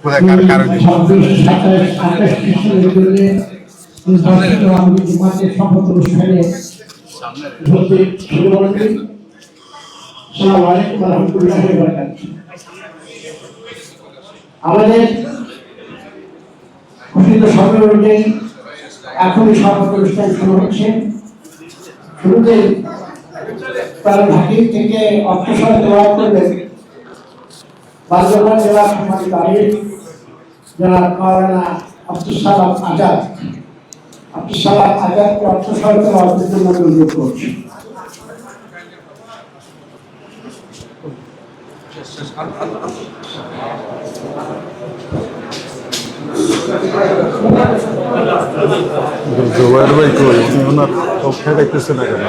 আমাদের ঘোষিত সরকার অনুযায়ী এখনই শপথ অনুষ্ঠান শুরু হচ্ছে। শুরুতে তার ঢাকি থেকে অর্থসহ দেওয়া করবেন বান্দরবান জেলা সম্মানিত আমির জনাব মাওলানা আব্দুস সালাম আজাদ। আব্দুস সালাম আজাদকে অর্থসহ দেওয়ার জন্য অনুরোধ করছি। জোবাইর ভাই কই ওনার পক্ষে দেখতেছে না কেন?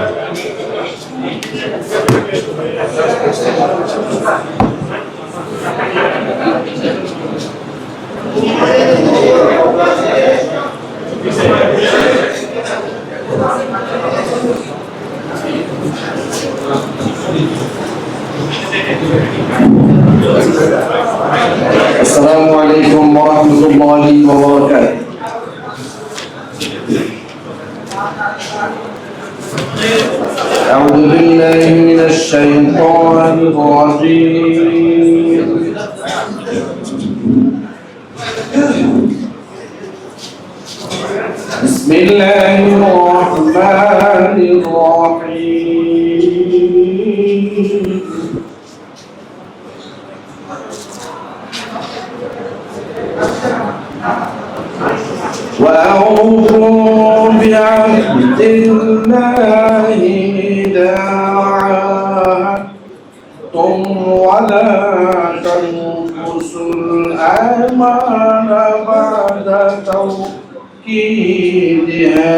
السلام عليكم ورحمة الله وبركاته. أعوذ بالله من الشيطان الرجيم. بسم الله الرحمن الرحيم. وأوفوا بعهد الله إذا عاهدتم ولا تنقصوا الأيمان بعد توكيدها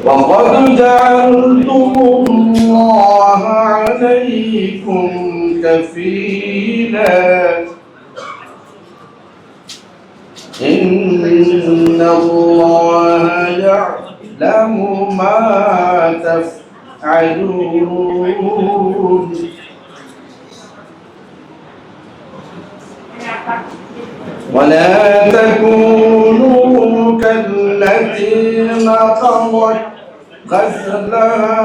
وقد جعلتم الله عليكم كفيلا إن الله يعلم ما تفعلون ولا تكونوا كالتي نقضت غزلها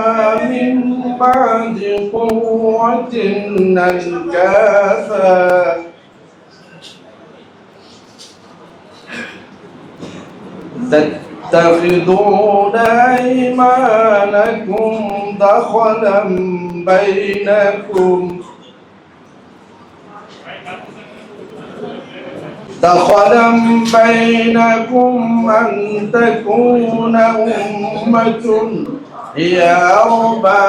من بعد قوة أنكاثا تتخذون أيمانكم دخلا بينكم أن تكون أمة هي أربى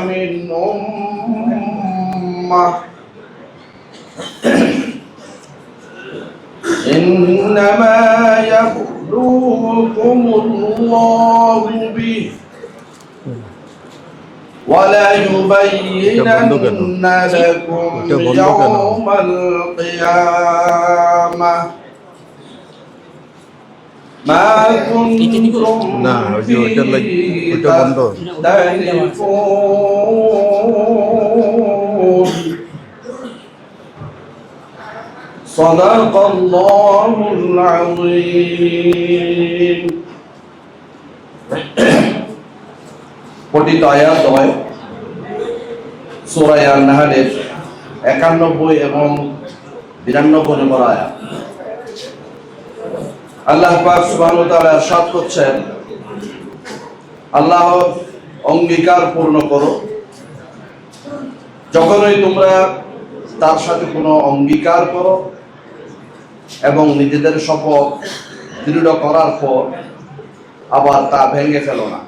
من أمة إنما يبلوكم الله به ولا يبينن لكم يوم القيامة ما كنتم فيه تختلفون صدق الله العظيم. পঠিত আয়াত হয় সূরা আন-নাহলের 91 এবং 92 নম্বর আয়াত। আল্লাহ পাক সুবহানাহু ওয়া তাআলা ইরশাদ করছেন, আল্লাহ অঙ্গীকার পূর্ণ করো যখনই তোমরা তার সাথে কোনো অঙ্গীকার করো এবং নিজেদের শপথ দৃঢ় করার পর আবার তা ভেঙে ফেলো না।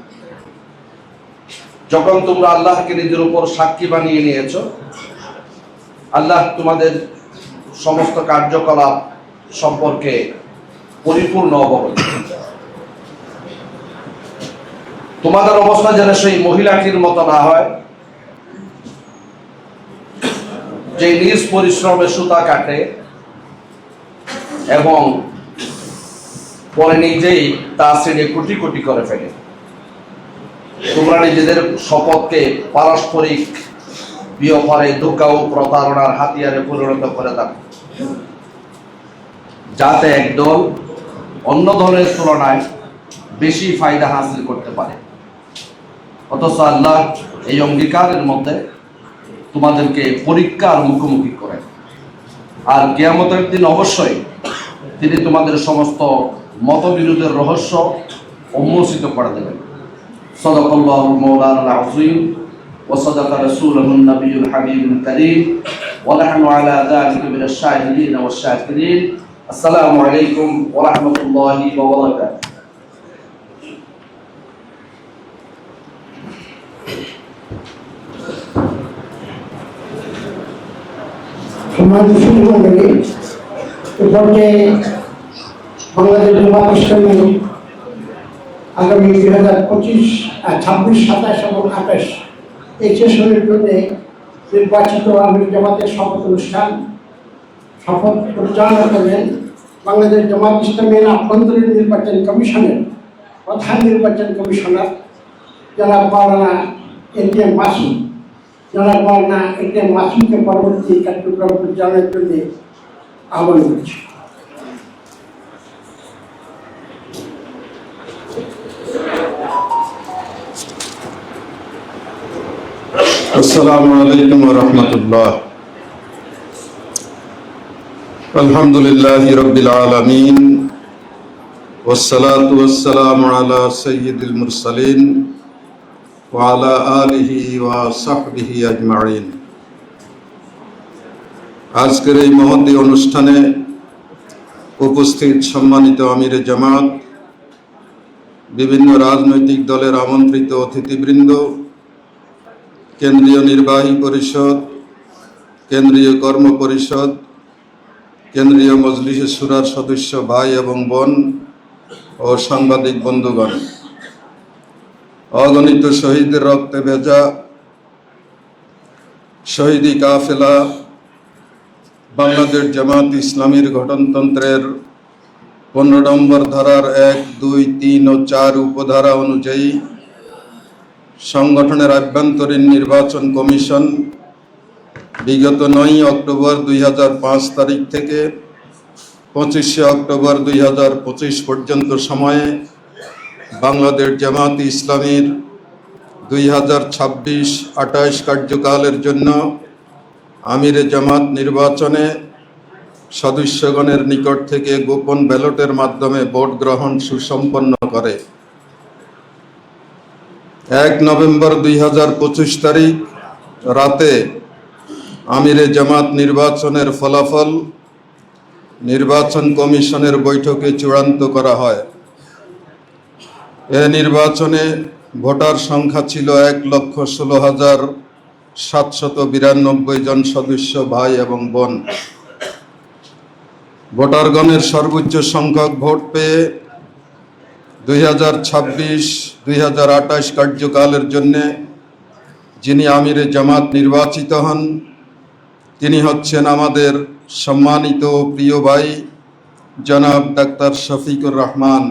যখন তোমরা আল্লাহকে নিজের উপর সাক্ষী বানিয়ে নিয়েছো, আল্লাহ তোমাদের সমস্ত কার্যকলাপ সম্পর্কে পরিপূর্ণ অবগত। তোমাদের অবস্থা যেন সেই মহিলাটির মতো না হয় যে নিজ পরিশ্রমে সুতা কাটে এবং পরে নিজেই তা ছেড়ে কোটি কোটি করে ফেলে। তোমরা নিজেদের শপথকে পারস্পরিক বিয়ে ধোঁকা ও প্রতারণার হাতিয়ারে পরিণত করে থাকে, যাতে একদল অন্য দলের তুলনায় বেশি ফায়দা হাসিল করতে পারে। অথচ আল্লাহ এই অঙ্গীকারের মধ্যে তোমাদেরকে পরীক্ষার মুখোমুখি করেন, আর কিয়ামতের দিন অবশ্যই তিনি তোমাদের সমস্ত মতবিরোধের রহস্য উন্মোচিত করে দেবেন। সাদাকাল্লাহুল মাওলানাল আযীম ওয়া সাদাকা রাসূলুহুন নাবিয়্যুল হাবিবুল কারীম ওয়া নাহনু আলা যালিকা মিনাশ শাহিদিন ওয়াশ শাকিরিন। আসসালামু আলাইকুম ওয়া রাহমাতুল্লাহি ওয়া বারাকাতুহু। সম্মানিত সুধীমণ্ডলী, এ পর্যায়ে বাংলাদেশ জামাত ইসলামী আগামী 2025, 26, 27 এবং 28 এই সেশনের জন্য নির্বাচিত আমির জামাতের শপথ অনুষ্ঠান শপথ পরিচালনা করবেন বাংলাদেশ জামাত ইসলামীর আভ্যন্তরীণ নির্বাচন কমিশনের প্রধান নির্বাচন কমিশনার জনাব মাওলানা এটিএম মাসুম। জনাব মাওলানা এটিএম মাসুমকে পরবর্তী কার্যক্রম পরিচালনার জন্য আহ্বান করছি। আসসালামু আলাইকুম ওয়া রাহমাতুল্লাহ। আলহামদুলিল্লাহি রাব্বিল আলামিন ওয়াসসালাতু ওয়াসসালামু আলা সাইয়্যিদিল মুরসালিন ওয়া আলা আলিহি ওয়া সাহবিহি আজমাইন। আজকের এই মহতী অনুষ্ঠানে উপস্থিত সম্মানিত আমিরে জামাত, বিভিন্ন রাজনৈতিক দলের আমন্ত্রিত অতিথিবৃন্দ, কেন্দ্রীয় নির্বাহী পরিষদ, কেন্দ্রীয় কর্ম পরিষদ, কেন্দ্রীয় মজলিসে শুরার সদস্য ভাই এবং বোন ও সাংবাদিক বন্ধুগণ, অগণিত শহীদের রক্তে ভেজা শহীদি কাফেলা বাংলাদেশ জামাত ইসলামীর গঠনতন্ত্রের 15 নম্বর ধারার 1, 2, 3 ও 4 উপধারা অনুযায়ী সংগঠনের আভ্যন্তরীণ নির্বাচন কমিশন বিগত 9 অক্টোবর 2005 তারিখ থেকে 25 অক্টোবর 2025 পর্যন্ত সময়ে বাংলাদেশ জামাত ইসলামীর 2026-28 কার্যকালের জন্য আমিরে জামাত নির্বাচনে সদস্যগণের নিকট থেকে গোপন ব্যালটের মাধ্যমে ভোট গ্রহণ সুসম্পন্ন করে। 1 নভেম্বর 2025 তারিখ রাতে আমিরে জামাত নির্বাচনের ফলাফল নির্বাচন কমিশনের বৈঠকে চূড়ান্ত করা হয়। এ নির্বাচনে ভোটার সংখ্যা ছিল 1,16,792 জন সদস্য ভাই এবং বোন। ভোটারগণের সর্বোচ্চ সংখ্যক ভোট পেয়ে 2026-2028 কার্যকালের জন্য যিনি আমিরে জামাত নির্বাচিত হন তিনি হচ্ছেন আমাদের সম্মানিত প্রিয় ভাই জনাব ডাক্তার শফিকুর রহমান।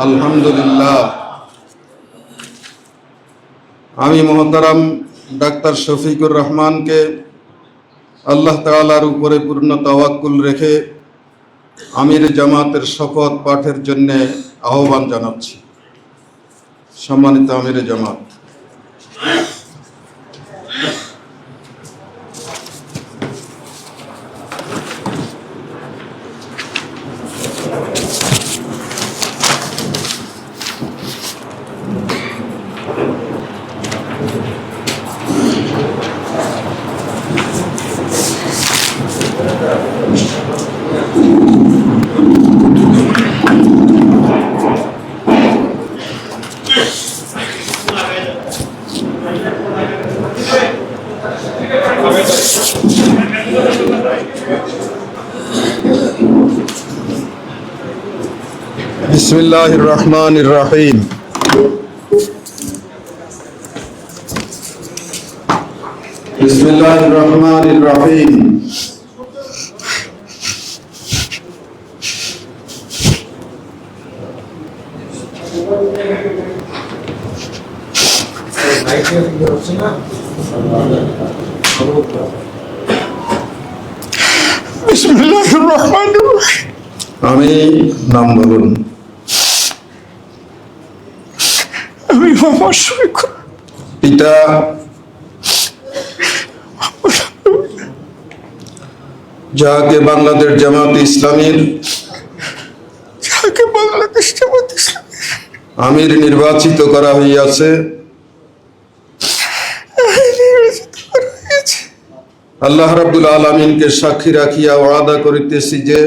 আলহামদুলিল্লাহ। আমি মোহতারাম ডাক্তার শফিকুর রহমানকে আল্লাহ তাআলার উপরে পূর্ণ তাওয়াক্কুল রেখে আমিরে জামাতের শপথ পাঠের জন্য আহ্বান জানাচ্ছি। সম্মানিত আমিরে জামাত, বিসমিল্লাহির রহমানির রহিম। বিসমিল্লাহির রহমানির রহিম। বিসমিল্লাহির রহমানির রহিম। আমি নাম বলুন। আমি মোহাম্মদ শফিকুর। পিতা যাকে বাংলাদেশ জামাত ইসলামীর যাকে বাংলাদেশ জামাত ইসলামী আমির নির্বাচিত করা হইয়াছে, নির্বাচিত করা হয়েছে, আল্লাহ রাব্বুল আলামিনকে সাক্ষী রাখিয়া ওয়াদা করিতেছি যে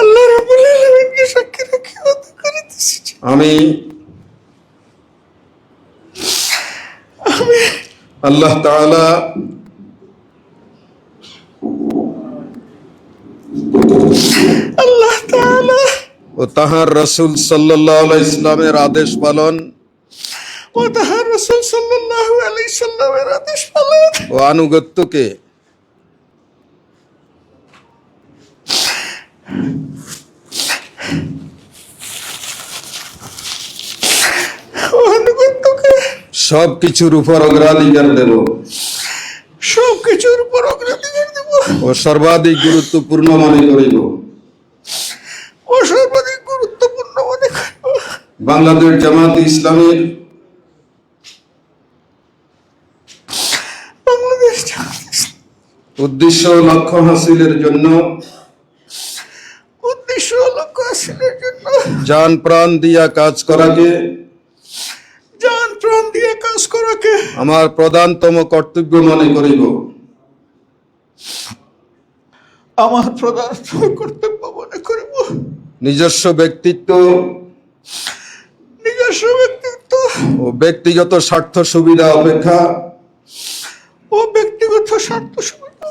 আল্লাহ রাব্বুল আলামিনকে সাক্ষী রেখে ওয়াদা করিতেছি যে আমি আল্লাহ তাআলা আল্লাহ তাআলা ও তাহার রাসূল সাল্লাল্লাহু আলাইহি ইসলামের আদেশ পালন ও তাহার রাসূল সাল্লাল্লাহু আলাইহি সাল্লামের আদেশ পালন ও আনুগত্যকে ও আনুগত্যকে সব কিছুর উপর অগ্রাধিকার দেব সব কিছুর উপর অগ্রাধিকার দেব ও সর্বাধিক গুরুত্বপূর্ণ মনে করিব ও সর্বাধিক গুরুত্বপূর্ণ মনে করব বাংলাদেশ জামাত ইসলামীর বাংলাদেশ জামাত ইসলামী উদ্দেশ্য ও লক্ষ্য হাসিলের জন্য উদ্দেশ্য ও লক্ষ্য হাসিলের জন্য জান প্রাণ দিয়া কাজ করাকে জান প্রাণ দিয়ে কাজ করাকে আমার প্রধানতম কর্তব্য মনে করিব আমার প্রধান কর্তব্য মনে করিব। নিজস্ব ব্যক্তিত্ব নিজস্ব ব্যক্তিত্ব ও ব্যক্তিগত স্বার্থ সুবিধা অপেক্ষা ও ব্যক্তিগত স্বার্থ সুবিধা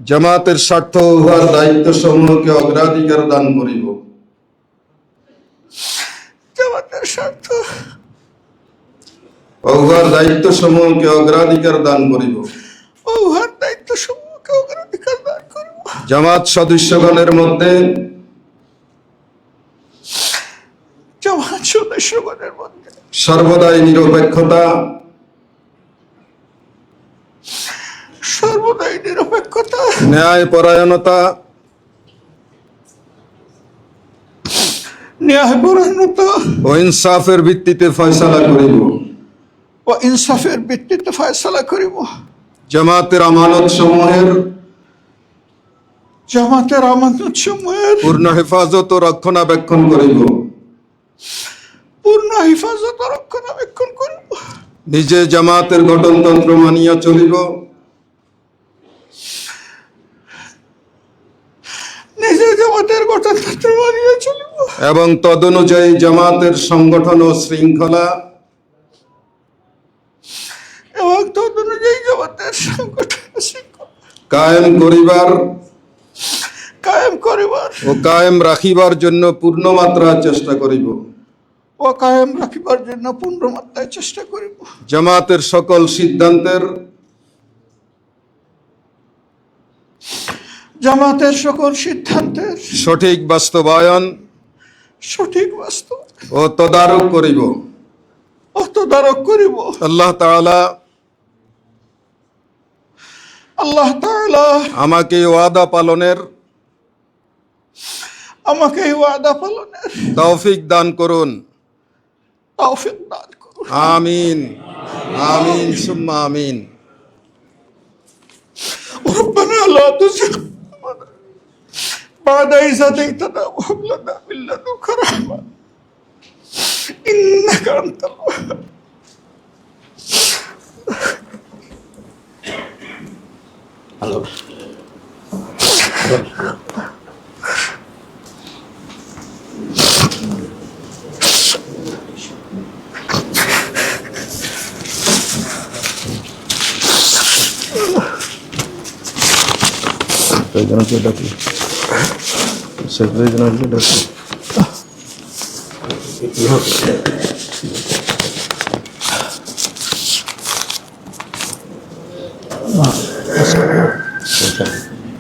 জামাতের স্বার্থ উহার দায়িত্ব সমূহকে অগ্রাধিকার দান করিব জামাতের স্বার্থ ও উহার দায়িত্ব সমূহকে অগ্রাধিকার দান করিব ও উহার দায়িত্ব সমূহকে অগ্রাধিকার দান করিব। জামাত সদস্যগণের মধ্যে জামাত সদস্যগণের মধ্যে সর্বদাই নিরপেক্ষতা সর্বদাই নিরপেক্ষতা ন্যায় পরায়ণতা ন্যায়পরায়ণতা ও ইনসাফের ভিত্তিতে ফয়সালা করিব ও ইনসাফের ভিত্তিতে ফয়সালা করিব। জামাতের আমানত সমূহের জামাতের আমানত সমূহের পূর্ণ হেফাজত ও রক্ষণাবেক্ষণ করিব পূর্ণ হেফাজত ও রক্ষণাবেক্ষণ করিব। নিজে জামাতের গঠনতন্ত্র মানিয়া চলিব নিজে জামাতের গঠনতন্ত্র মানিয়ে চলিব এবং তদনুযায়ী জামাতের সংগঠন ও শৃঙ্খলা এবং তদনুযায়ী জামাতের সংগঠন শৃঙ্খলা কায়েম করিবার কায়েম করিবার ও কায়েম রাখিবার জন্য পূর্ণমাত্রা চেষ্টা করিব ও কায়েম রাখিবার জন্য পূর্ণমাত্রায় চেষ্টা করিব। জামাতের সকল সিদ্ধান্তের জামাতের সকল সিদ্ধান্তের সঠিক বাস্তবায়ন সঠিক বাস্তব ও তদারক করিব ও তদারক করিব। আল্লাহ তাআলা আল্লাহ তাআলা আমাকে ওয়াদা পালনের আমাকে এই ওয়াদা পালনের তৌফিক দান করুন তৌফিক দান করুন। আমিন আমিন সুম্মা আমিন ربنا لا تزغ قلوبنا بعد إذ هديتنا وهب لنا من لدنك رحمة إنك أنت الوهاب.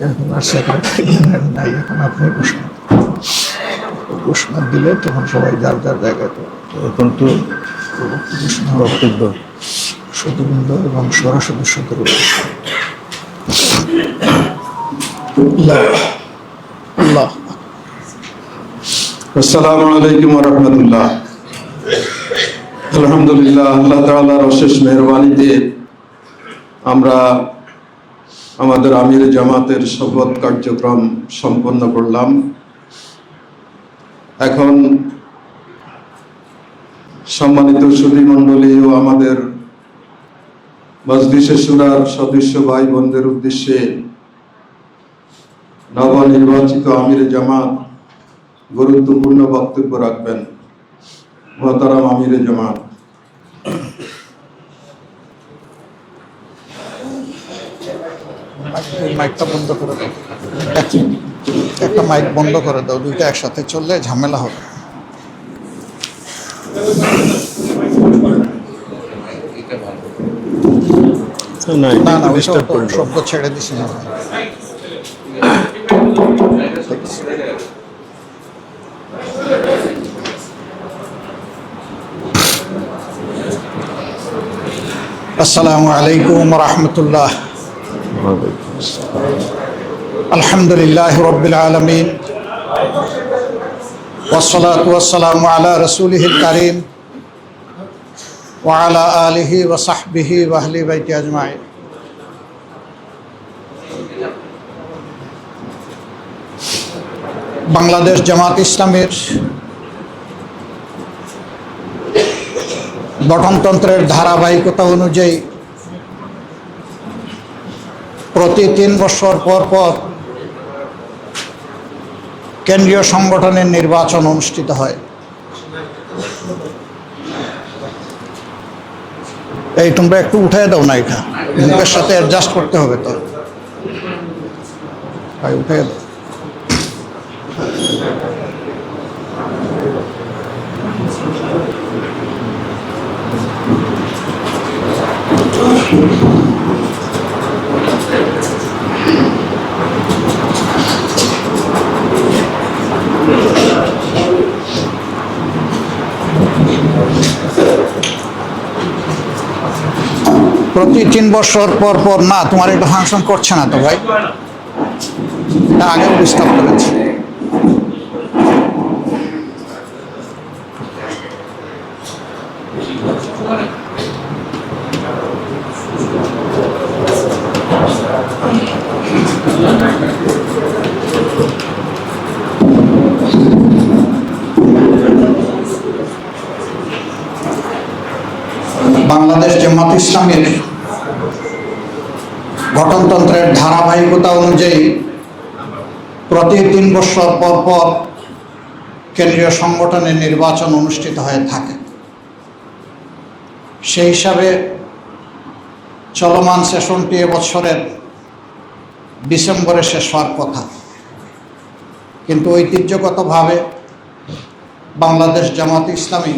এখন আর সেক্রেটারি নাই, এখন আপনি ঘোষণা দিলে তখন সবাই যার যার জায়গায়। এখন তো বক্তব্য সদবৃন্দ এবং সভা সদস্যদের উদ্দেশ্যে। আল্লাহ। আসসালামু আলাইকুম ওয়া রাহমাতুল্লাহ। আলহামদুলিল্লাহ, আল্লাহ তাআলার অশেষ মেহেরবানিতে আমরা আমাদের আমির জামাতের শপথ কার্যক্রম সম্পন্ন করলাম। এখন সম্মানিত সুধীমণ্ডলী ও আমাদের মজলিসে শুরার সদস্য ভাই বোনদের উদ্দেশ্যে নবনির্বাচিত আমির জামাত গুরুত্বপূর্ণ বক্তব্য রাখবেন। মোহতারাম আমির জামাত। মাইকটা বন্ধ করে দাও, একটা মাইক বন্ধ করে দাও, দুইটা একসাথে চললে ঝামেলা হবে। না না, শব্দ ছেড়ে দিছি না। আসসালামু আলাইকুম ওয়া রাহমাতুল্লাহ। আলহামদুলিল্লাহ রাব্বিল আলামিন ওয়াসসালাতু ওয়াসসালামু আলা রাসূলিহিল কারীম ওয়া আলা আলিহি ওয়া সাহবিহি ওয়া আহলি বাইতি আজমাইন। বাংলাদেশ জামাত ইসলামের গঠনতন্ত্রের ধারাবাহিকতা অনুযায়ী প্রতি 3 বছর পর পর কেন্দ্রীয় সংগঠনের নির্বাচন অনুষ্ঠিত হয়। এই তোমরা একটু উঠাই দাও না, এটা মুখের সাথে অ্যাডজাস্ট করতে হবে তো, উঠাই দাও। প্রতি 3 বছর পর পর না, তোমার এটা ফাংশন করছে না তো ভাই, এটা আগেও ডিস্টার্ব করেছে। বাংলাদেশ জামাত ইসলামের গঠনতন্ত্রের ধারাবাহিকতা অনুযায়ী প্রতি 3 বছর পর পর কেন্দ্রীয় সংগঠনের নির্বাচন অনুষ্ঠিত হয়ে থাকে। সেই হিসাবে চলমান সেশনটি এবছরের ডিসেম্বরে শেষ হওয়ার কথা, কিন্তু ঐতিহ্যগতভাবে বাংলাদেশ জামাত ইসলামী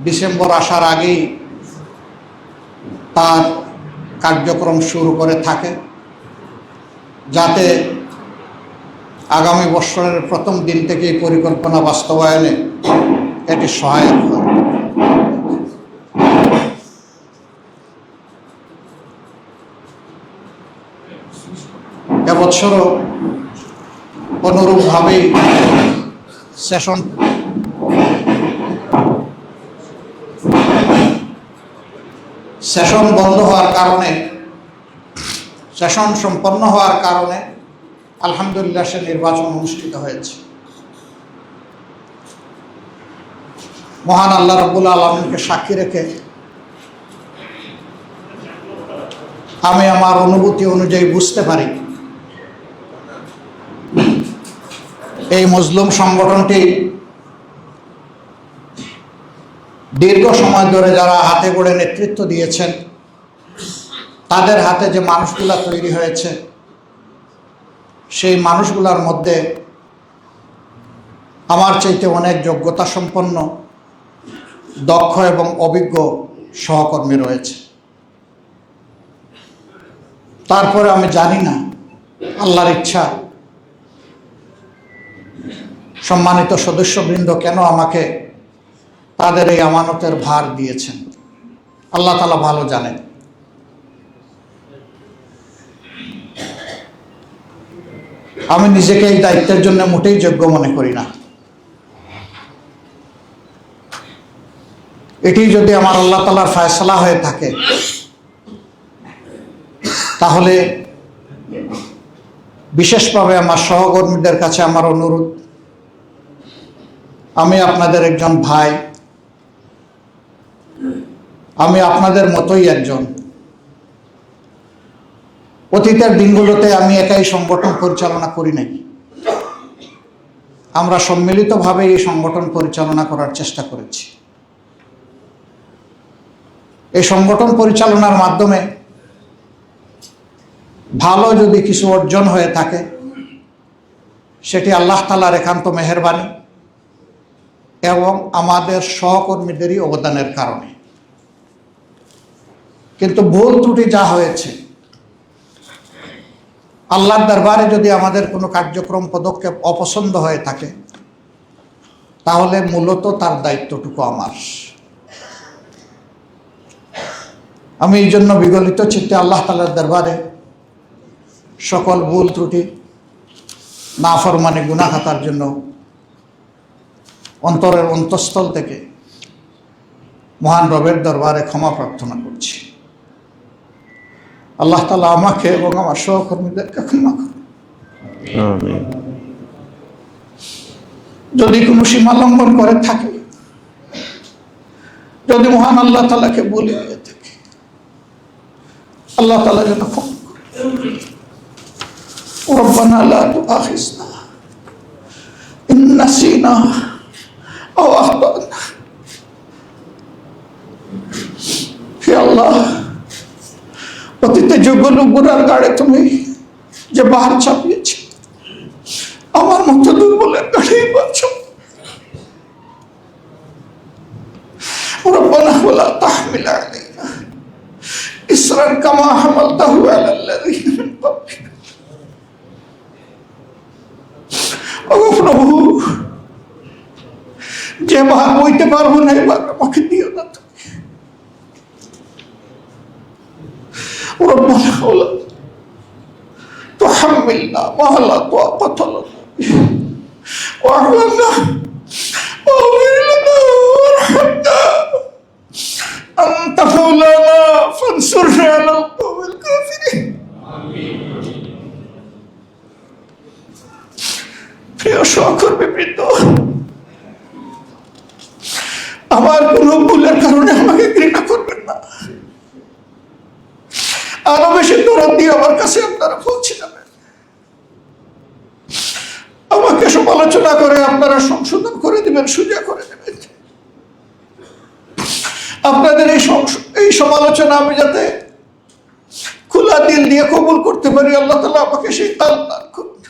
ডিসেম্বর আসার আগেই তার কার্যক্রম শুরু করে থাকে, যাতে আগামী বছরের প্রথম দিন থেকেই পরিকল্পনা বাস্তবায়নে এটি সহায়ক হয়। এবছরও অনুরূপভাবেই সেশন বন্ধ হওয়ার কারণে, সেশন সম্পন্ন হওয়ার কারণে আলহামদুলিল্লাহ সে নির্বাচন অনুষ্ঠিত হয়েছে। মহান আল্লাহ রাব্বুল আলামিনকে সাক্ষী রেখে আমি আমার অনুভূতি অনুযায়ী বুঝতে পারি এই মজলুম সংগঠনটি দীর্ঘ সময় ধরে যারা হাতে গড়ে নেতৃত্ব দিয়েছেন, তাদের হাতে যে মানুষগুলা তৈরি হয়েছে, সেই মানুষগুলার মধ্যে আমার চাইতে অনেক যোগ্যতা সম্পন্ন, দক্ষ এবং অভিজ্ঞ সহকর্মী রয়েছে। তারপরে আমি জানি না আল্লাহর ইচ্ছা সম্মানিত সদস্যবৃন্দ কেন আমাকে তাদের এই আমানতের ভার দিয়েছেন। আল্লাহ তাআলা ভালো জানেন। আমি নিজেকে এই দায়িত্বের জন্য মোটেই যোগ্য মনে করি না। এটি যদি আমার আল্লাহ তাআলার ফয়সালা হয়ে থাকে, তাহলে বিশেষভাবে আমার সহকর্মীদের কাছে আমার অনুরোধ, আমি আপনাদের একজন ভাই, আমি আপনাদের মতোই একজন। অতীতের দিনগুলোতে আমি একাই সংগঠন পরিচালনা করি নাই, আমরা সম্মিলিতভাবে এই সংগঠন পরিচালনা করার চেষ্টা করেছি। এই সংগঠন পরিচালনার মাধ্যমে ভালো যদি কিছু অর্জন হয়ে থাকে, সেটি আল্লাহ তাআলার একান্ত মেহেরবানি এবং আমাদের সহকর্মীদেরই অবদানের কারণে। কিন্তু ভুল ত্রুটি যা হয়েছে, আল্লাহর দরবারে যদি আমাদের কোনো কার্যক্রম পদক্ষেপ অপছন্দ হয়ে থাকে, তাহলে মূলত তার দায়িত্বটুকু আমার। আমি এই জন্য বিগলিত চিত্তে আল্লাহ তাআলার দরবারে সকল ভুল ত্রুটি, নাফরমানি, গুনাহ খাতার জন্য অন্তরের অন্তঃস্থল থেকে মহান রবের দরবারে ক্ষমা প্রার্থনা করছি। আল্লাহ তাআলা আমাকে এবং আমার সহকর্মীদেরকে ক্ষমা করুন। আমিন। যদি কোনো সীমা লঙ্ঘন করে থাকে, যদি মহান আল্লাহ তাআলাকে ভুলে গিয়ে থাকে, আল্লাহ তাআলা যেন ক্ষমা করেন। রব্বানা লা তুআখিযনা ইন নাসিনা আও আখতানা। হে আল্লাহ, অতীতে যোগ্য লোকগুলোর গাড়ে তুমি যে বাহার চাপিয়েছ, আমার মতো দুর্বলের গাড়েই বাঁচো। রব্বানা ওয়ালা তাহমিল আলাইনা ইসরান কামা হামালতাহু আলাল্লাযীনা মিন ক্বাবলিনা। ওগো প্রভু, যে ভার বইতে পারবো না, এবার আমাকে দিও না তুমি। ربنا ولا تحملنا ما لا طاقة لنا به واعف عنا واغفر لنا وارحمنا أنت مولانا فانصرنا على القوم الكافرين. প্রিয় সহকর্মীবৃন্দ, আমার কোনো ভুলের কারণে আমাকে ঘৃণা করবেন না। আরো বেশি দরদ দিয়ে আমার কাছে আপনারা পৌঁছে যাবেন। আমাকে সমালোচনা করে আপনারা সংশোধন করে দিবেন, সোজা করে দেবেন। আপনাদের এই সমালোচনা আমি যাতে খোলা দিল দিয়ে কবুল করতে পারি, আল্লাহ তাআলা আমাকে সেই তাল দান করুন।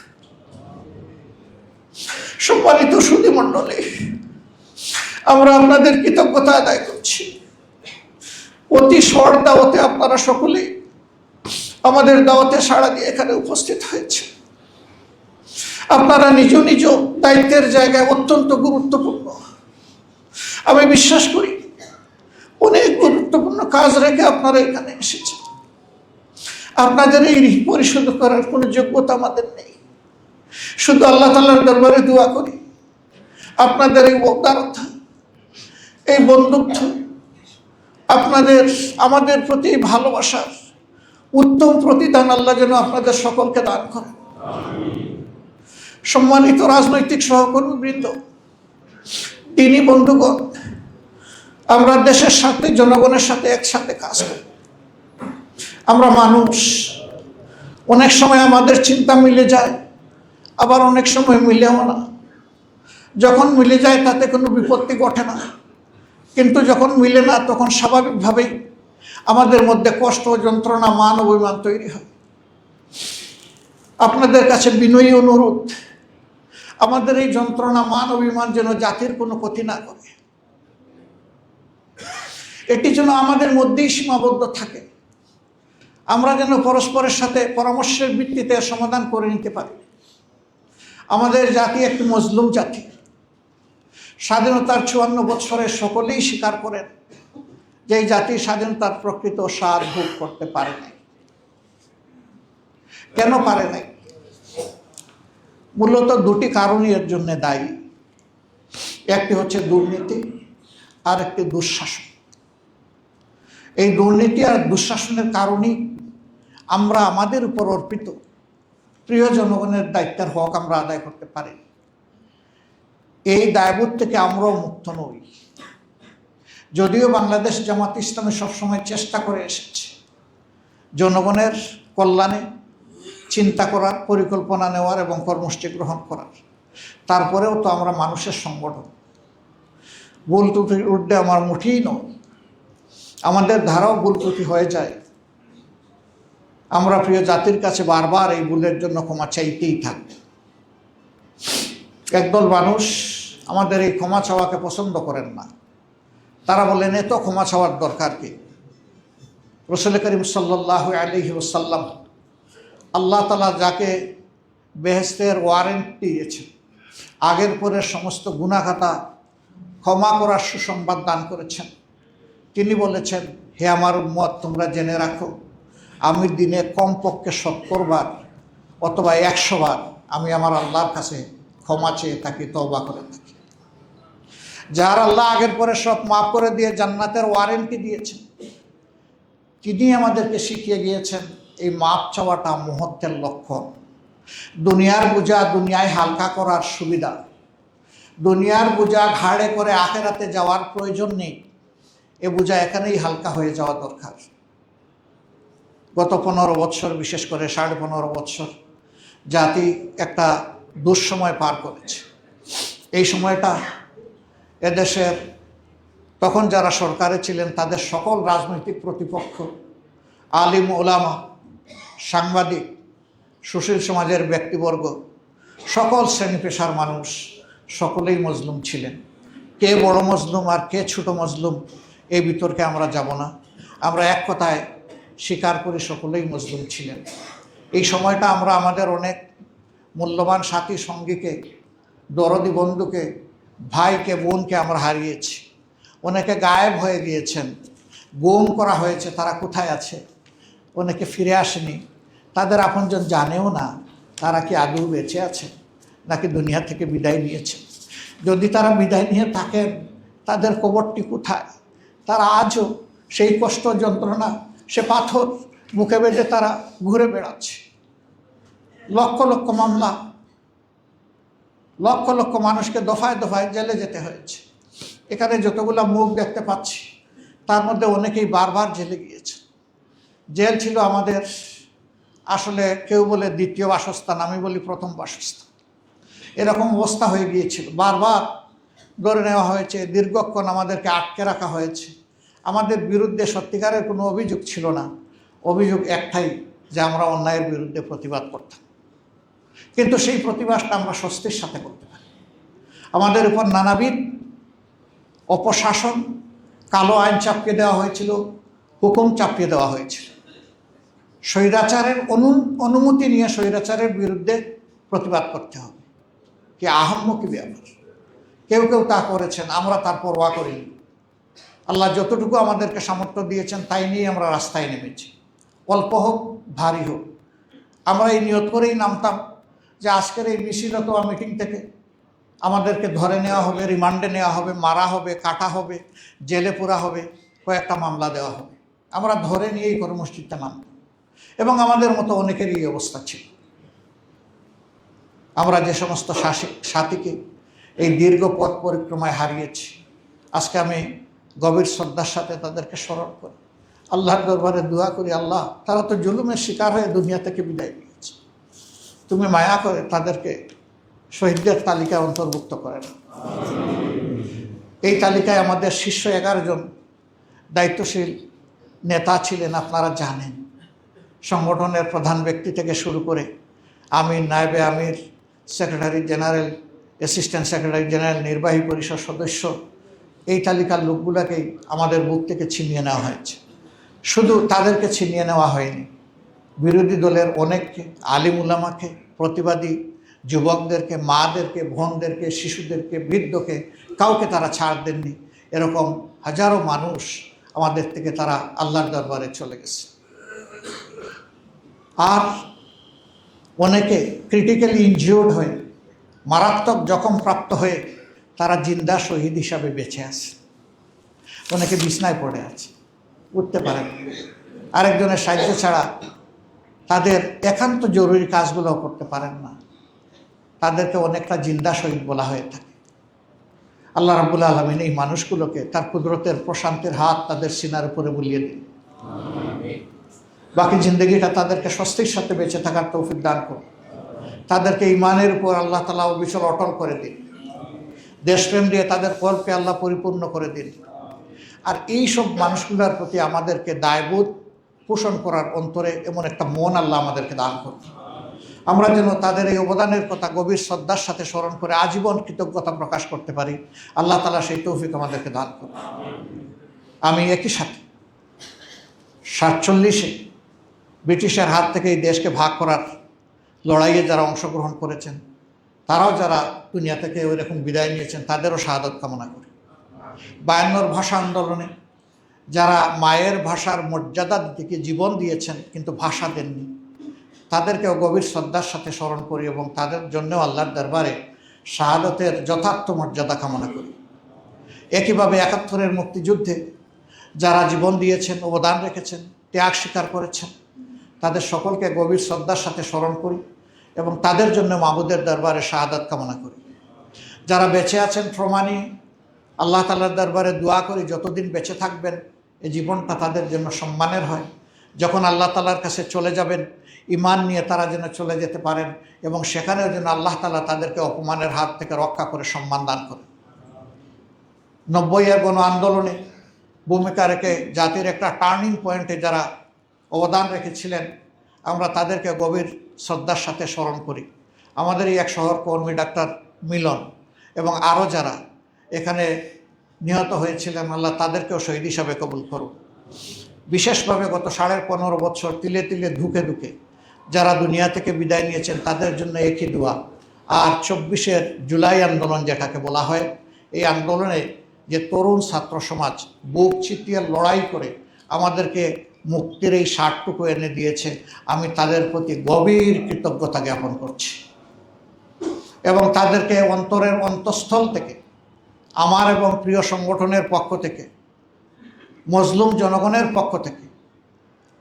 সম্মানিত সুধী মণ্ডলী, আমরা আপনাদের কৃতজ্ঞতা আদায় করছি। অতি শর্ট দাওয়াতে আপনারা সকলেই আমাদের দাওয়াতে সাড়া দিয়ে এখানে উপস্থিত হয়েছে। আপনারা নিজ নিজ দায়িত্বের জায়গায় অত্যন্ত গুরুত্বপূর্ণ, আমি বিশ্বাস করি অনেক গুরুত্বপূর্ণ কাজ রেখে আপনারা এখানে এসেছেন। আপনাদের এই ঋণ পরিশোধ করার কোনো যোগ্যতা আমাদের নেই। শুধু আল্লাহ তাআলার দরবারে দোয়া করি, আপনাদের এই উদারতা, এই বন্ধুত্ব, আপনাদের আমাদের প্রতি ভালোবাসার উত্তম প্রতিদান আল্লাহ যেন আপনাদের সকলকে দান করেন। সম্মানিত রাজনৈতিক সহকর্মীবৃন্দ, দিনী বন্ধুগণ, আমরা দেশের সাথে, জনগণের সাথে একসাথে কাজ করি। আমরা মানুষ, অনেক সময় আমাদের চিন্তা মিলে যায়, আবার অনেক সময় মিলেও না। যখন মিলে যায় তাতে কোনো বিপত্তি ঘটে না, কিন্তু যখন মিলে না তখন স্বাভাবিকভাবেই আমাদের মধ্যে কষ্ট, যন্ত্রণা, মান অভিমান তৈরি হয়। আপনাদের কাছে বিনয়ী অনুরোধ, আমাদের এই যন্ত্রণা, মান অভিমান যেন জাতির কোনো ক্ষতি না করে, এটি যেন আমাদের মধ্যেই সীমাবদ্ধ থাকে। আমরা যেন পরস্পরের সাথে পরামর্শের ভিত্তিতে সমাধান করে নিতে পারি। আমাদের জাতি একটি মজলুম জাতি। স্বাধীনতার 54 বছরে সকলেই স্বীকার করেন যে এই জাতি স্বাধীনতার প্রকৃত স্বাদ ভোগ করতে পারে নাই। কেন পারে নাই? মূলত দুটি কারণই এর জন্য দায়ী। একটি হচ্ছে দুর্নীতি, আর একটি দুঃশাসন। এই দুর্নীতি আর দুঃশাসনের কারণেই আমরা আমাদের উপর অর্পিত প্রিয় জনগণের দায়িত্বের হক আমরা আদায় করতে পারি। এই দায়বোধ থেকে আমরাও মুক্ত নই। যদিও বাংলাদেশ জামাত ইসলামী সবসময় চেষ্টা করে এসেছে জনগণের কল্যাণে চিন্তা করার, পরিকল্পনা নেওয়ার এবং কর্মসূচি গ্রহণ করার, তারপরেও তো আমরা মানুষের সংগঠন। ভুল ত্রুটির ঊর্ধ্বে আমার মুঠেই নয়, আমাদের ধারাও ভুল ত্রুটি হয়ে যায়। আমরা প্রিয় জাতির কাছে বারবার এই ভুলের জন্য ক্ষমা চাইতেই থাকব। একদল মানুষ আমাদের এই ক্ষমা চাওয়াকে পছন্দ করেন না। তারা বলেন এত ক্ষমা চাওয়ার দরকার কি? রাসূল করিম সাল্লাল্লাহু আলাইহি ওয়াসাল্লাম আল্লাহ তাআলা যাকে বেহেশতের ওয়ারেন্ট দিয়েছেন, আগের পরের সমস্ত গুনাহখাতা ক্ষমা করার সুসংবাদ দান করেছেন, তিনি বলেছেন, হে আমার উম্মত, তোমরা জেনে রাখো আমি দিনে কমপক্ষে 70 বার অথবা 100 বার আমি আমার আল্লাহর কাছে ক্ষমা চেয়ে থাকি, তওবা করে থাকি। যার আল্লাহ আগের পরে সব মাফ করে দিয়ে জান্নাতের ওয়ারেন্টি দিয়েছেন, তিনি আমাদেরকে শিখিয়ে গিয়েছেন এই মাপ চাওয়াটা মুহূর্তের লক্ষণ। দুনিয়ার বোঝা দুনিয়ায় হালকা করার সুবিধা, দুনিয়ার বোঝা ঘাড়ে করে আখেরাতে যাওয়ার প্রয়োজন নেই। এ বোঝা এখানেই হালকা হয়ে যাওয়া দরকার। গত 15 বৎসর, বিশেষ করে 15.5 বৎসর জাতি একটা দুঃসময় পার করেছে। এই সময়টা এদেশের তখন যারা সরকারে ছিলেন তাদের সকল রাজনৈতিক প্রতিপক্ষ, আলিম ওলামা, সাংবাদিক, সুশীল সমাজের ব্যক্তিবর্গ, সকল শ্রেণী পেশার মানুষ সকলেই মজলুম ছিলেন। কে বড় মজলুম আর কে ছোট মজলুম এই বিতর্কে আমরা যাব না। আমরা এক কথায় স্বীকার করি সকলেই মজলুম ছিলেন। এই সময়টা আমরা আমাদের অনেক মূল্যবান সাথী সঙ্গীকে, দরদি বন্ধুকে, ভাইকে, বোনকে আমরা হারিয়েছি। অনেকে গায়েব হয়ে গিয়েছেন, গুম করা হয়েছে, তারা কোথায় আছে? অনেকে ফিরে আসেনি, তাদের আপনজন জানেও না তারা কি আদৌ বেঁচে আছে নাকি দুনিয়া থেকে বিদায় নিয়েছে। যদি তারা বিদায় নিয়ে থাকেন, তাদের কবরটি কোথায়? তারা আজও সেই কষ্ট, যন্ত্রণা, সে পাথর মুখে বেঁধে তারা ঘুরে বেড়াচ্ছে। লক্ষ লক্ষ মামলা, লক্ষ লক্ষ মানুষকে দফায় দফায় জেলে যেতে হয়েছে। এখানে যতগুলো মুখ দেখতে পাচ্ছি তার মধ্যে অনেকেই বারবার জেলে গিয়েছে। জেল ছিল আমাদের আসলে কেউ বলে দ্বিতীয় বাসস্থান, আমি বলি প্রথম বাসস্থান। এরকম অবস্থা হয়ে গিয়েছিল। বারবার ধরে নেওয়া হয়েছে, দীর্ঘক্ষণ আমাদেরকে আটকে রাখা হয়েছে। আমাদের বিরুদ্ধে সত্যিকারের কোনো অভিযোগ ছিল না। অভিযোগ একটাই, যে আমরা অন্যায়ের বিরুদ্ধে প্রতিবাদ করতাম। কিন্তু সেই প্রতিবাদটা আমরা স্বস্তির সাথে করতে পারি। আমাদের উপর নানাবিধ অপশাসন, কালো আইন চাপিয়ে দেওয়া হয়েছিল, হুকুম চাপিয়ে দেওয়া হয়েছিল। স্বৈরাচারের অনুমতি নিয়ে স্বৈরাচারের বিরুদ্ধে প্রতিবাদ করতে হবে, কি আহাম্মকি ব্যাপার। কেউ কেউ তা করেছেন, আমরা তার পরোয়া করিনি। আল্লাহ যতটুকু আমাদেরকে সামর্থ্য দিয়েছেন তাই নিয়ে আমরা রাস্তায় নেমেছি। অল্প হোক ভারী হোক, আমরা এই নিয়ত করেই নামতাম যে আজকের এই মিছিল অথবা মিটিং থেকে আমাদেরকে ধরে নেওয়া হবে, রিমান্ডে নেওয়া হবে, মারা হবে, কাটা হবে, জেলে পোরা হবে, কয়েকটা মামলা দেওয়া হবে। আমরা ধরে নিয়েই কর্মসূচিতে নামতাম এবং আমাদের মতো অনেকেরই এই অবস্থা ছিল। আমরা যে সমস্ত সাথীকে এই দীর্ঘ পথ পরিক্রমায় হারিয়েছি, আজকে আমি গভীর শ্রদ্ধার সাথে তাদেরকে স্মরণ করি। আল্লাহর দরবারে দোয়া করি, আল্লাহ, তারা তো জুলুমের শিকার হয়ে দুনিয়া থেকে বিদায় নিয়েছে, তুমি মায়া করে তাদেরকে শহীদদের তালিকায় অন্তর্ভুক্ত করে না। এই তালিকায় আমাদের শীর্ষ 11 জন দায়িত্বশীল নেতা ছিলেন, আপনারা জানেন। সংগঠনের প্রধান ব্যক্তি থেকে শুরু করে আমির, নায়েবে আমির, secretary general, assistant secretary general, নির্বাহী পরিষদ সদস্য, এই তালিকার লোকগুলোকেই আমাদের বুক থেকে ছিনিয়ে নেওয়া হয়েছে। শুধু তাদেরকে ছিনিয়ে নেওয়া হয়নি, বিরোধী দলের অনেককে, আলিম উলামাকে, প্রতিবাদী যুবকদেরকে, মাদেরকে, বোনদেরকে, শিশুদেরকে, বৃদ্ধকে কাউকে তারা ছাড় দেননি। এরকম হাজারো মানুষ আমাদের থেকে তারা আল্লাহর দরবারে চলে গেছে। আর অনেকে ক্রিটিক্যালি ইনজিওর্ড হয়ে, মারাত্মক জখম প্রাপ্ত হয়ে তারা জিন্দা শহীদ হিসাবে বেঁচে আছে। অনেকে বিছনায় পড়ে আছে, উঠতে পারে না। আরেকজনের সাহায্য ছাড়া তাদের একান্ত জরুরি কাজগুলো করতে পারেন না। তাদেরকে অনেকটা জিন্দা শহীদ বলা হয়ে থাকে। আল্লাহ রাব্বুল আলামিন এই মানুষগুলোকে তার কুদরতের প্রশান্তির হাত তাদের সিনার উপরে বুলিয়ে দিন। বাকি জিন্দগিটা তাদেরকে স্বস্তির সাথে বেঁচে থাকার তৌফিক দান করুন। তাদেরকে ঈমানের উপর আল্লাহ তাআলা অবিচল অটল করে দিন। দেশপ্রেম দিয়ে তাদের কল্পকে আল্লাহ পরিপূর্ণ করে দিন। আর এই সব মানুষগুলোর প্রতি আমাদেরকে দায়বোধ পোষণ করার অন্তরে এমন একটা মন আল্লাহ আমাদেরকে দান করুন, আমরা যেন তাদের এই অবদানের কথা গভীর শ্রদ্ধার সাথে স্মরণ করে আজীবন কৃতজ্ঞতা প্রকাশ করতে পারি। আল্লাহ তাআলা সেই তৌফিক আমাদেরকে দান করুন। আমি একই সাথে 47-এ ব্রিটিশের হাত থেকে এই দেশকে ভাগ করার লড়াইয়ে যারা অংশগ্রহণ করেছেন, তারাও যারা দুনিয়া থেকে ওইরকম বিদায় নিয়েছেন, তাদেরও শাহাদত কামনা করি। 52 ভাষা আন্দোলনে যারা মায়ের ভাষার মর্যাদা দিকে জীবন দিয়েছেন কিন্তু ভাষা দেননি, তাদেরকেও গভীর শ্রদ্ধার সাথে স্মরণ করি এবং তাদের জন্যও আল্লাহর দরবারে শাহাদতের যথার্থ মর্যাদা কামনা করি। একইভাবে 71-এর মুক্তিযুদ্ধে যারা জীবন দিয়েছেন, অবদান রেখেছেন, ত্যাগ স্বীকার করেছেন, তাদের সকলকে গভীর শ্রদ্ধার সাথে স্মরণ করি এবং তাদের জন্য মাবুদের দরবারে শাহাদাত কামনা করি। যারা বেঁচে আছেন ট্রমা নিয়ে, আল্লাহ তাআলার দরবারে দোয়া করি যতদিন বেঁচে থাকবেন এই জীবনটা তাদের জন্য সম্মানের হয়। যখন আল্লাহ তাআলার কাছে চলে যাবেন ঈমান নিয়ে তারা যেন চলে যেতে পারেন এবং সেখানেও যেন আল্লাহ তাআলা তাদেরকে অপমানের হাত থেকে রক্ষা করে সম্মান দান করেন। 90-এর গণ আন্দোলনে ভূমিকা রেখে জাতির একটা টার্নিং পয়েন্টে যারা অবদান রেখেছিলেন, আমরা তাদেরকে গভীর শ্রদ্ধার সাথে স্মরণ করি। আমাদের এই এক সহকর্মী ডাক্তার মিলন এবং আরও যারা এখানে নিহত হয়েছিলেন, আল্লাহ তাদেরকেও শহীদ হিসাবে কবুল করুন। বিশেষভাবে গত 15.5 বছর তিলে তিলে ধুকে ধুকে যারা দুনিয়া থেকে বিদায় নিয়েছেন তাদের জন্য একই দোয়া। আর 24-এর জুলাই আন্দোলন যেটাকে বলা হয়, এই আন্দোলনে যে তরুণ ছাত্র সমাজ বুক চিতিয়ে লড়াই করে আমাদেরকে মুক্তির এই স্বাদটুকু এনে দিয়েছে, আমি তাদের প্রতি গভীর কৃতজ্ঞতা জ্ঞাপন করছি এবং তাদেরকে অন্তরের অন্তঃস্থল থেকে আমার এবং প্রিয় সংগঠনের পক্ষ থেকে, মজলুম জনগণের পক্ষ থেকে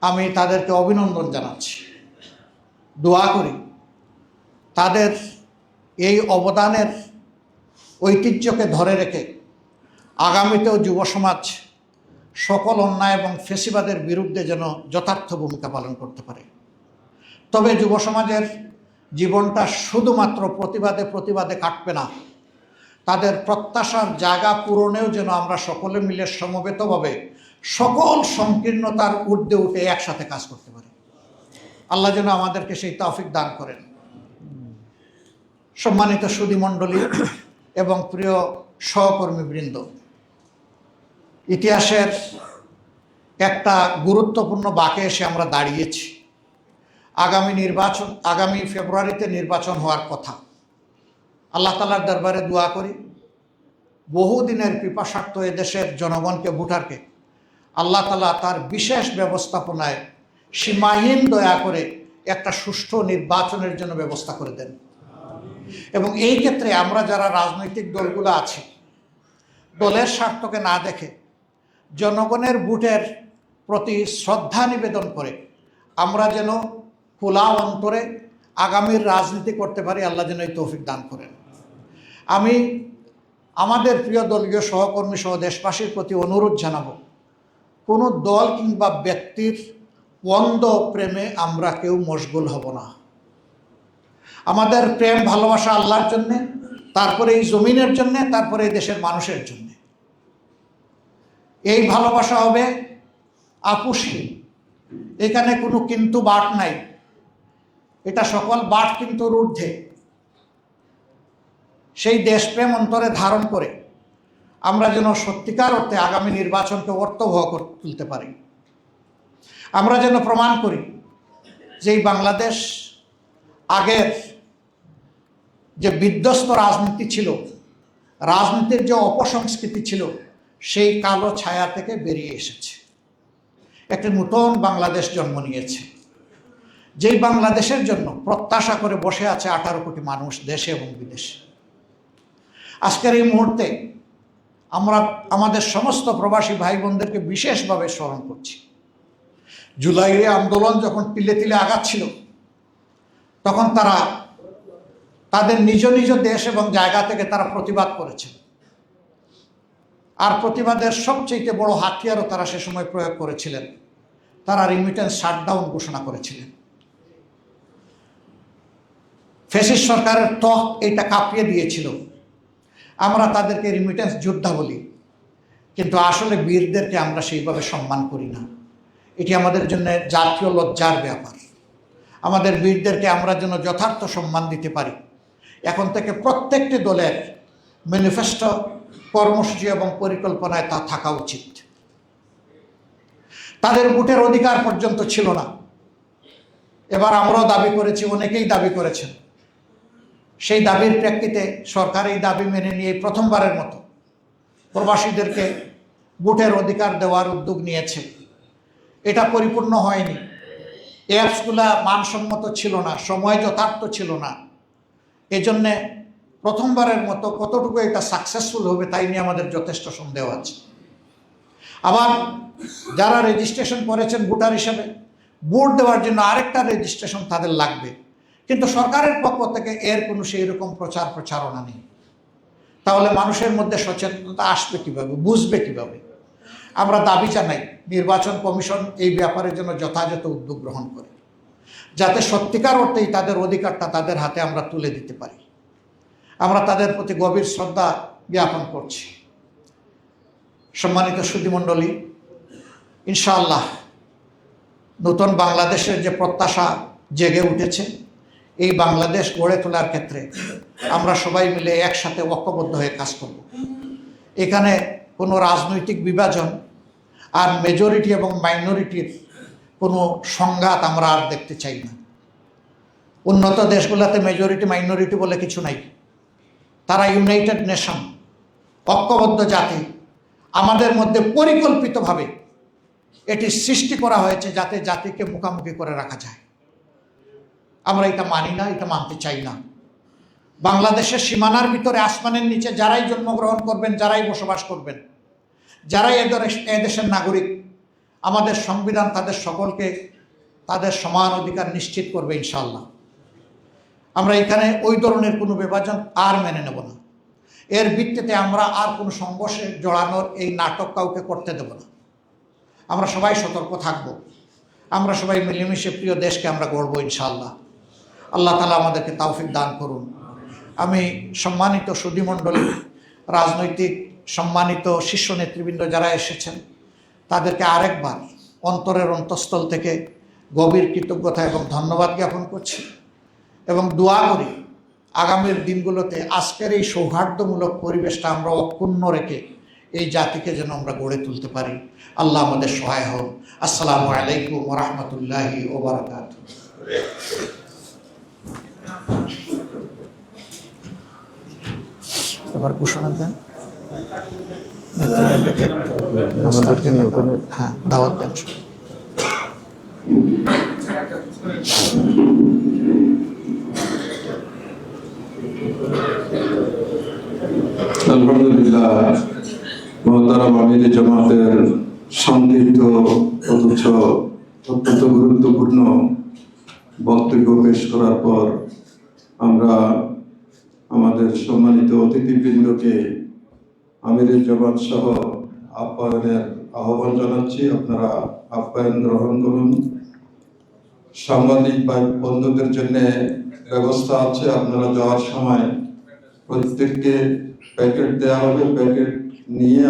আমি তাদেরকে অভিনন্দন জানাচ্ছি। দোয়া করি তাদের এই অবদানের ঐতিহ্যকে ধরে রেখে আগামীতেও যুব সমাজ সকল অন্যায় এবং ফেসিবাদের বিরুদ্ধে যেন যথার্থ ভূমিকা পালন করতে পারে। তবে যুব সমাজের জীবনটা শুধুমাত্র প্রতিবাদে প্রতিবাদে কাটবে না, তাদের প্রত্যাশার জায়গা পূরণেও যেন আমরা সকলে মিলে সমবেতভাবে সকল সংকীর্ণতার ঊর্ধ্বে উঠে একসাথে কাজ করতে পারি। আল্লাহ যেন আমাদেরকে সেই তৌফিক দান করেন। সম্মানিত সুধীমণ্ডলী এবং প্রিয় সহকর্মীবৃন্দ, ইতিহাসের একটা গুরুত্বপূর্ণ বাঁকে এসে আমরা দাঁড়িয়েছি। আগামী ফেব্রুয়ারিতে নির্বাচন হওয়ার কথা। আল্লাহ তাআলার দরবারে দোয়া করি বহুদিনের পিপাসার্থ এদেশের জনগণকে, ভোটারকে আল্লাহ তাআলা তার বিশেষ ব্যবস্থাপনায় সীমাহীন দয়া করে একটা সুষ্ঠু নির্বাচনের জন্য ব্যবস্থা করে দেন। এবং এই ক্ষেত্রে আমরা যারা রাজনৈতিক দলগুলো আছি, দলের স্বার্থকে না দেখে জনগণের ভোটের প্রতি শ্রদ্ধা নিবেদন করে আমরা যেন খোলা অন্তরে আগামীর রাজনীতি করতে পারি। আল্লাহ যেন এই তৌফিক দান করেন। আমি আমাদের প্রিয় দলীয় সহকর্মী সহ দেশবাসীর প্রতি অনুরোধ জানাবো, কোনো দল কিংবা ব্যক্তির অন্ধ প্রেমে আমরা কেউ মশগুল হব না। আমাদের প্রেম ভালোবাসা আল্লাহর জন্যে, তারপরে এই জমিনের জন্যে, তারপরে এই দেশের মানুষের জন্যে। এই ভালোবাসা হবে আপুসহীন, এখানে কোনো কিন্তু বাট নাই, এটা সকল বাট কিন্তুর ঊর্ধ্বে। সেই দেশপ্রেম অন্তরে ধারণ করে আমরা যেন সত্যিকার অর্থে আগামী নির্বাচনকে অর্থবহ করে তুলতে পারি। আমরা যেন প্রমাণ করি যে এই বাংলাদেশ আগের যে বিধ্বস্ত রাজনীতি ছিল, রাজনীতির যে অপসংস্কৃতি ছিল সেই কালো ছায়া থেকে বেরিয়ে এসেছে, একটি নতুন বাংলাদেশ জন্ম নিয়েছে, যেই বাংলাদেশের জন্য প্রত্যাশা করে বসে আছে 18 কোটি মানুষ দেশে এবং বিদেশে। আজকের এই মুহূর্তে আমরা আমাদের সমস্ত প্রবাসী ভাই বোনদেরকে বিশেষভাবে স্মরণ করছি। জুলাইয়ে আন্দোলন যখন তিলে তিলে আগাচ্ছিল, তখন তারা তাদের নিজ নিজ দেশ এবং জায়গা থেকে তারা প্রতিবাদ করেছে, আর প্রতিবাদের সবচেয়ে বড় হাতিয়ারও তারা সে সময় প্রয়োগ করেছিলেন। তারা রিমিটেন্স শাটডাউন ঘোষণা করেছিলেন। ফ্যাসিস্ট সরকারের ত্বক এইটা কাঁপিয়ে দিয়েছিল। আমরা তাদেরকে রিমিটেন্স যোদ্ধা বলি, কিন্তু আসলে বীরদেরকে আমরা সেইভাবে সম্মান করি না। এটি আমাদের জন্য জাতীয় লজ্জার ব্যাপার। আমাদের বীরদেরকে আমরা যেন যথার্থ সম্মান দিতে পারি। এখন থেকে প্রত্যেকটি দলের ম্যানিফেস্টো, কর্মসূচি এবং পরিকল্পনায় তা থাকা উচিত। তাদের ভোটের অধিকার পর্যন্ত ছিল না। এবার আমরাও দাবি করেছি, অনেকেই দাবি করেছেন। সেই দাবির প্রেক্ষিতে সরকার এই দাবি মেনে নিয়ে প্রথমবারের মতো প্রবাসীদেরকে ভোটের অধিকার দেওয়ার উদ্যোগ নিয়েছে। এটা পরিপূর্ণ হয়নি, অ্যাপসগুলা মানসম্মত ছিল না, সময় যথার্থ ছিল না। এজন্যে প্রথমবারের মতো কতটুকু এটা সাকসেসফুল হবে তাই নিয়ে আমাদের যথেষ্ট সন্দেহ আছে। আবার যারা রেজিস্ট্রেশন করেছেন ভোটার হিসেবে, ভোট দেওয়ার জন্য আরেকটা রেজিস্ট্রেশন তাদের লাগবে, কিন্তু সরকারের পক্ষ থেকে এর কোনো সেই রকম প্রচারণা নেই। তাহলে মানুষের মধ্যে সচেতনতা আসবে কিভাবে, বুঝবে কিভাবে? আমরা দাবি জানাই নির্বাচন কমিশন এই ব্যাপারের জন্য যথাযথ উদ্যোগ গ্রহণ করে, যাতে সত্যিকার অর্থেই তাদের অধিকারটা তাদের হাতে আমরা তুলে দিতে পারি। আমরা তাদের প্রতি গভীর শ্রদ্ধা জ্ঞাপন করছি। সম্মানিত সুধীমণ্ডলী, ইনশাআল্লাহ নতুন বাংলাদেশের যে প্রত্যাশা জেগে উঠেছে, এই বাংলাদেশ গড়ে তোলার ক্ষেত্রে আমরা সবাই মিলে একসাথে ঐক্যবদ্ধ হয়ে কাজ করব। এখানে কোনো রাজনৈতিক বিভাজন আর মেজরিটি এবং মাইনরিটির কোনো সংঘাত আমরা আর দেখতে চাই না। উন্নত দেশগুলোতে মেজরিটি মাইনরিটি বলে কিছু নাই। তারা ইউনাইটেড নেশন, ঐক্যবদ্ধ জাতি। আমাদের মধ্যে পরিকল্পিতভাবে এটি সৃষ্টি করা হয়েছে যাতে জাতিকে মুখোমুখি করে রাখা যায়। আমরা এটা মানি না, এটা মানতে চাই না। বাংলাদেশের সীমানার ভিতরে, আসমানের নিচে যারাই জন্মগ্রহণ করবেন, যারাই বসবাস করবেন, যারাই এদেশের নাগরিক, আমাদের সংবিধান তাদের সকলকে তাদের সমান অধিকার নিশ্চিত করবে ইনশাআল্লাহ। আমরা এখানে ওই ধরনের কোনো বিভাজন আর মেনে নেব না। এর ভিত্তিতে আমরা আর কোনো সংঘর্ষে জড়ানোর এই নাটক কাউকে করতে দেব না। আমরা সবাই সতর্ক থাকব। আমরা সবাই মিলেমিশে প্রিয় দেশকে আমরা গড়ব ইনশাআল্লাহ। আল্লাহ তাআলা আমাদেরকে তৌফিক দান করুন। আমি সম্মানিত সুধীমণ্ডলী, রাজনৈতিক সম্মানিত শীর্ষ নেতৃবৃন্দ যারা এসেছেন, তাদেরকে আরেকবার অন্তরের অন্তঃস্থল থেকে গভীর কৃতজ্ঞতা এবং ধন্যবাদ জ্ঞাপন করছি এবং দোয়া করি আগামীর দিনগুলোতে আজকের এই সৌহার্দ্যমূলক পরিবেশটা আমরা অক্ষুণ্ণ রেখে এই জাতিকে যেন আমরা গড়ে তুলতে পারি। আল্লাহ আমাদের সহায় হন। আসসালামু আলাইকুম ওয়া রাহমাতুল্লাহি ওয়া বারাকাতুহু। এবার ঘোষণা দেন, হ্যাঁ দাওয়াত দেন। আলহামদুলিল্লাহ, মহতারাম আমির জামাতের সংক্ষিপ্ত অথচ অত্যন্ত গুরুত্বপূর্ণ বক্তব্য পেশ করার পর আমরা আমাদের সম্মানিত অতিথিবৃন্দকে আমিরের জামাত সহ আপ্যায়নের আহ্বান জানাচ্ছি। আপনারা আপ্যায়ন গ্রহণ করুন। সাংবাদিক বন্ধুদের জন্য ব্যবস্থা আছে, আপনারা যাওয়ার সময় প্রত্যেককে প্যাকেট দেওয়া হবে, প্যাকেট নিয়ে